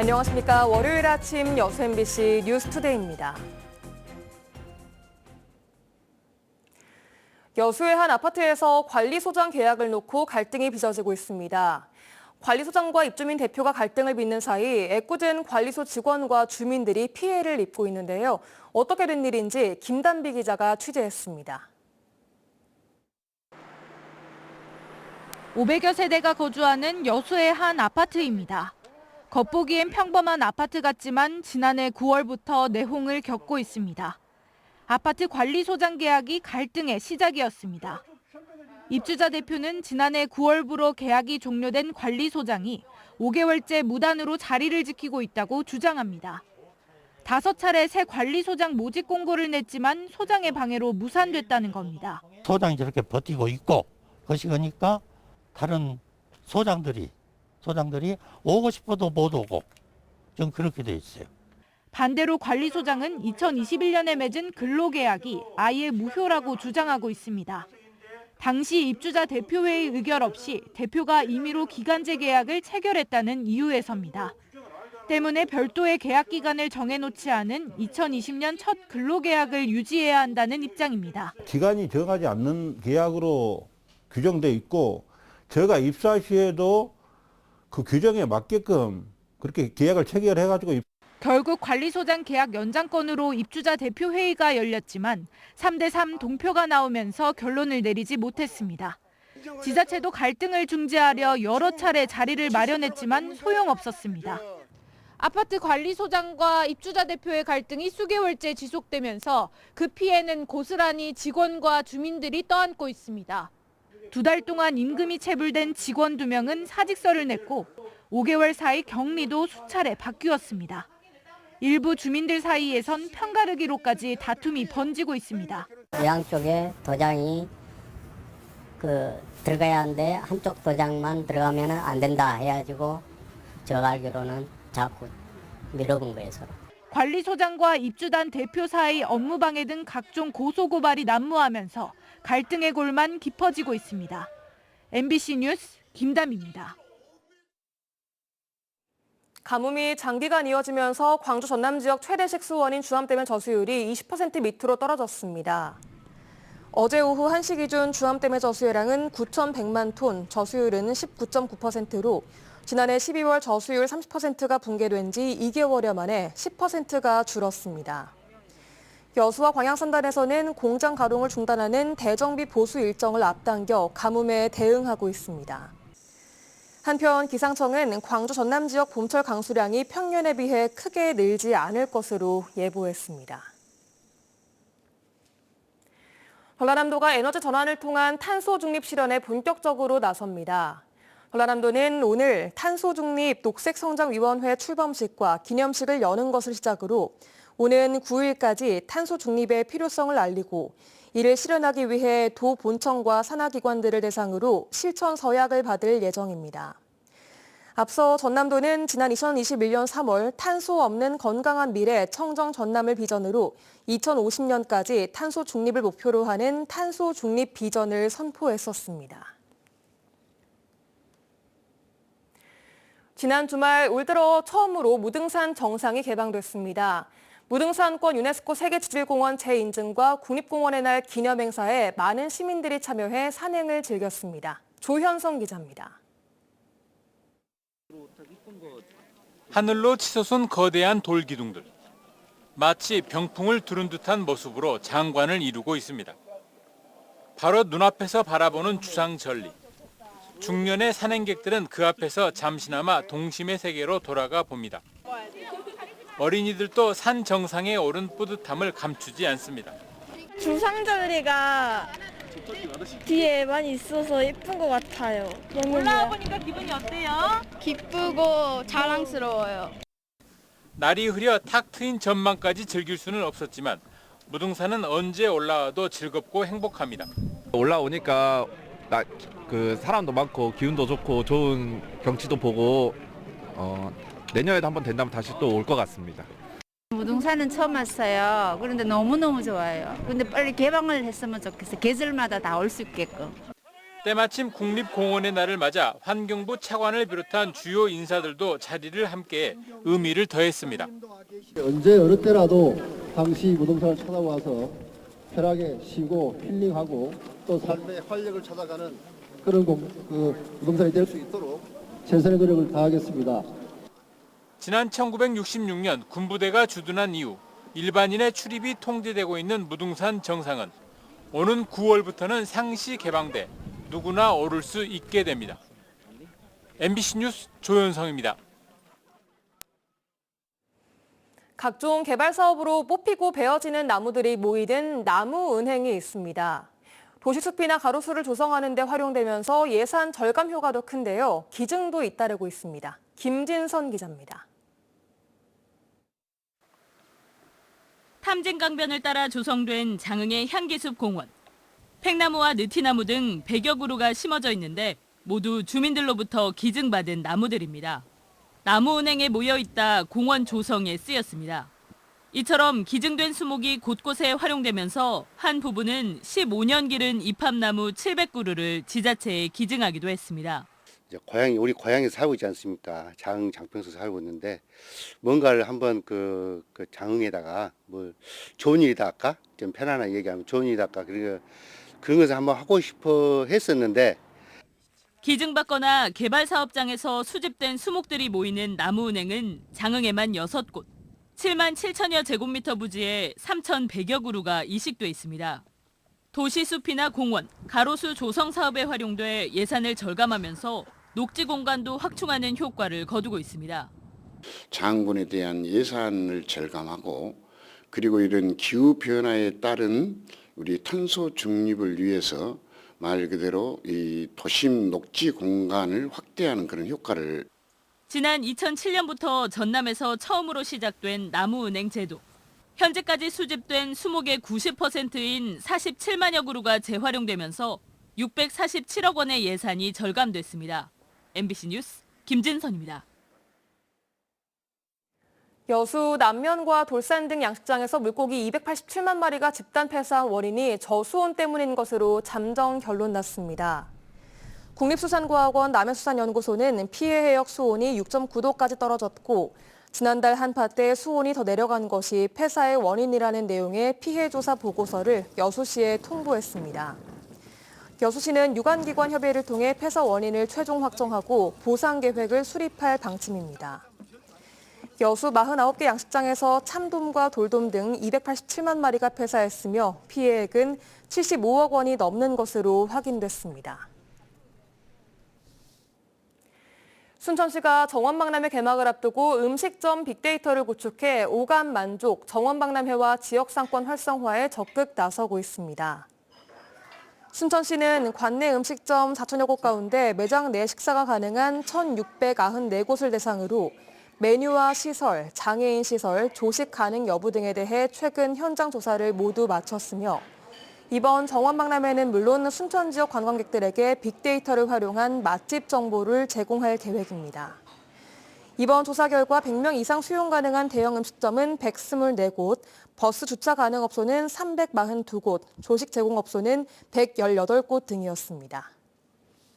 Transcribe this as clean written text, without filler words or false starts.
안녕하십니까. 월요일 아침 여수 MBC 뉴스투데이입니다. 여수의 한 아파트에서 관리소장 계약을 놓고 갈등이 빚어지고 있습니다. 관리소장과 입주민 대표가 갈등을 빚는 사이 애꿎은 관리소 직원과 주민들이 피해를 입고 있는데요. 어떻게 된 일인지 김단비 기자가 취재했습니다. 500여 세대가 거주하는 여수의 한 아파트입니다. 겉보기엔 평범한 아파트 같지만 지난해 9월부터 내홍을 겪고 있습니다. 아파트 관리소장 계약이 갈등의 시작이었습니다. 입주자 대표는 지난해 9월부로 계약이 종료된 관리소장이 5개월째 무단으로 자리를 지키고 있다고 주장합니다. 5차례 새 관리소장 모집 공고를 냈지만 소장의 방해로 무산됐다는 겁니다. 소장이 저렇게 버티고 있고 그러니까 다른 소장들이 오고 싶어도 못 오고 좀 그렇게 돼 있어요. 반대로 관리소장은 2021년에 맺은 근로계약이 아예 무효라고 주장하고 있습니다. 당시 입주자 대표회의 의결 없이 대표가 임의로 기간제 계약을 체결했다는 이유에서입니다. 때문에 별도의 계약 기간을 정해놓지 않은 2020년 첫 근로계약을 유지해야 한다는 입장입니다. 기간이 정하지 않는 계약으로 규정돼 있고 저희가 입사 시에도 그 규정에 맞게끔 그렇게 계약을 체결해가지고 결국 관리소장 계약 연장건으로 입주자 대표회의가 열렸지만 3대3 동표가 나오면서 결론을 내리지 못했습니다. 지자체도 갈등을 중재하려 여러 차례 자리를 마련했지만 소용없었습니다. 아파트 관리소장과 입주자 대표의 갈등이 수개월째 지속되면서 그 피해는 고스란히 직원과 주민들이 떠안고 있습니다. 2달 동안 임금이 체불된 직원 2명은 사직서를 냈고 5개월 사이 격리도 수차례 바뀌었습니다. 일부 주민들 사이에선 편가르기로까지 다툼이 번지고 있습니다. 양쪽에 도장이 들어가야 하는데 한쪽 도장만 들어가면 안 된다 해가지고 제가 알기로는 자꾸 밀어본 거예요, 서로. 관리소장과 입주단 대표 사이 업무방해 등 각종 고소고발이 난무하면서 갈등의 골만 깊어지고 있습니다. MBC 뉴스 김담입니다. 가뭄이 장기간 이어지면서 광주 전남 지역 최대 식수원인 주암댐의 저수율이 20% 밑으로 떨어졌습니다. 어제 오후 1시 기준 주암댐의 저수유량은 9,100만 톤, 저수율은 19.9%로 지난해 12월 저수율 30%가 붕괴된 지 2개월여 만에 10%가 줄었습니다. 여수와 광양산단에서는 공장 가동을 중단하는 대정비 보수 일정을 앞당겨 가뭄에 대응하고 있습니다. 한편 기상청은 광주 전남 지역 봄철 강수량이 평년에 비해 크게 늘지 않을 것으로 예보했습니다. 전라남도가 에너지 전환을 통한 탄소 중립 실현에 본격적으로 나섭니다. 전라남도는 오늘 탄소 중립 녹색성장위원회 출범식과 기념식을 여는 것을 시작으로 오는 9일까지 탄소 중립의 필요성을 알리고 이를 실현하기 위해 도 본청과 산하기관들을 대상으로 실천 서약을 받을 예정입니다. 앞서 전남도는 지난 2021년 3월 탄소 없는 건강한 미래 청정 전남을 비전으로 2050년까지 탄소 중립을 목표로 하는 탄소 중립 비전을 선포했었습니다. 지난 주말 올 들어 처음으로 무등산 정상이 개방됐습니다. 무등산권 유네스코 세계지질공원 재인증과 국립공원의 날 기념행사에 많은 시민들이 참여해 산행을 즐겼습니다. 조현성 기자입니다. 하늘로 치솟은 거대한 돌기둥들. 마치 병풍을 두른 듯한 모습으로 장관을 이루고 있습니다. 바로 눈앞에서 바라보는 주상절리. 중년의 산행객들은 그 앞에서 잠시나마 동심의 세계로 돌아가 봅니다. 어린이들도 산 정상에 오른 뿌듯함을 감추지 않습니다. 주상절리가 뒤에 많이 있어서 예쁜 것 같아요. 올라와 보니까 기분이 어때요? 기쁘고 자랑스러워요. 날이 흐려 탁 트인 전망까지 즐길 수는 없었지만 무등산은 언제 올라와도 즐겁고 행복합니다. 올라오니까 사람도 많고 기운도 좋고 좋은 경치도 보고 내년에도 한번 된다면 다시 또 올 것 같습니다. 무등산은 처음 왔어요. 그런데 너무너무 좋아요. 근데 빨리 개방을 했으면 좋겠어요. 계절마다 다 올 수 있게끔. 때마침 국립공원의 날을 맞아 환경부 차관을 비롯한 주요 인사들도 자리를 함께해 의미를 더했습니다. 언제 어느 때라도 당시 무등산을 찾아와서 편하게 쉬고 힐링하고 또 삶의 활력을 찾아가는 그런 무등산이 될 수 있도록 최선의 노력을 다하겠습니다. 지난 1966년 군부대가 주둔한 이후 일반인의 출입이 통제되고 있는 무등산 정상은 오는 9월부터는 상시 개방돼 누구나 오를 수 있게 됩니다. MBC 뉴스 조현성입니다. 각종 개발 사업으로 뽑히고 베어지는 나무들이 모이는 나무은행이 있습니다. 도시숲이나 가로수를 조성하는 데 활용되면서 예산 절감 효과도 큰데요. 기증도 잇따르고 있습니다. 김진선 기자입니다. 탐진강변을 따라 조성된 장흥의 향기숲 공원. 팽나무와 느티나무 등 100여 그루가 심어져 있는데 모두 주민들로부터 기증받은 나무들입니다. 나무은행에 모여있다 공원 조성에 쓰였습니다. 이처럼 기증된 수목이 곳곳에 활용되면서 한 부부는 15년 기른 이팝나무 700그루를 지자체에 기증하기도 했습니다. 이제 우리 고향에 살고 있지 않습니까? 장흥 장평서 살고 있는데 뭔가를 한번 그 장흥에다가 뭐 좋은 일이다 할까? 좀 편안하게 얘기하면 좋은 일이다 할까? 그런 것을 한번 하고 싶어 했었는데 기증받거나 개발 사업장에서 수집된 수목들이 모이는 나무은행은 장흥에만 6곳, 7만 7천여 제곱미터 부지에 3,100여 그루가 이식돼 있습니다. 도시숲이나 공원, 가로수 조성 사업에 활용돼 예산을 절감하면서 녹지 공간도 확충하는 효과를 거두고 있습니다. 장군에 대한 예산을 절감하고 그리고 이런 기후 변화에 따른 우리 탄소 중립을 위해서 말 그대로 이 도심 녹지 공간을 확대하는 그런 효과를. 지난 2007년부터 전남에서 처음으로 시작된 나무은행 제도. 현재까지 수집된 수목의 90%인 47만여 그루가 재활용되면서 647억 원의 예산이 절감됐습니다. MBC 뉴스 김진선입니다. 여수 남면과 돌산 등 양식장에서 물고기 287만 마리가 집단 폐사한 원인이 저수온 때문인 것으로 잠정 결론 났습니다. 국립수산과학원 남해수산연구소는 피해 해역 수온이 6.9도까지 떨어졌고 지난달 한파 때 수온이 더 내려간 것이 폐사의 원인이라는 내용의 피해 조사 보고서를 여수시에 통보했습니다. 여수시는 유관기관 협의를 통해 폐사 원인을 최종 확정하고 보상 계획을 수립할 방침입니다. 여수 49개 양식장에서 참돔과 돌돔 등 287만 마리가 폐사했으며 피해액은 75억 원이 넘는 것으로 확인됐습니다. 순천시가 정원박람회 개막을 앞두고 음식점 빅데이터를 구축해 오감 만족, 정원박람회와 지역상권 활성화에 적극 나서고 있습니다. 순천시는 관내 음식점 4천여 곳 가운데 매장 내 식사가 가능한 1,694곳을 대상으로 메뉴와 시설, 장애인 시설, 조식 가능 여부 등에 대해 최근 현장 조사를 모두 마쳤으며 이번 정원박람회는 물론 순천 지역 관광객들에게 빅데이터를 활용한 맛집 정보를 제공할 계획입니다. 이번 조사 결과 100명 이상 수용 가능한 대형 음식점은 124곳, 버스 주차 가능 업소는 342곳, 조식 제공 업소는 118곳 등이었습니다.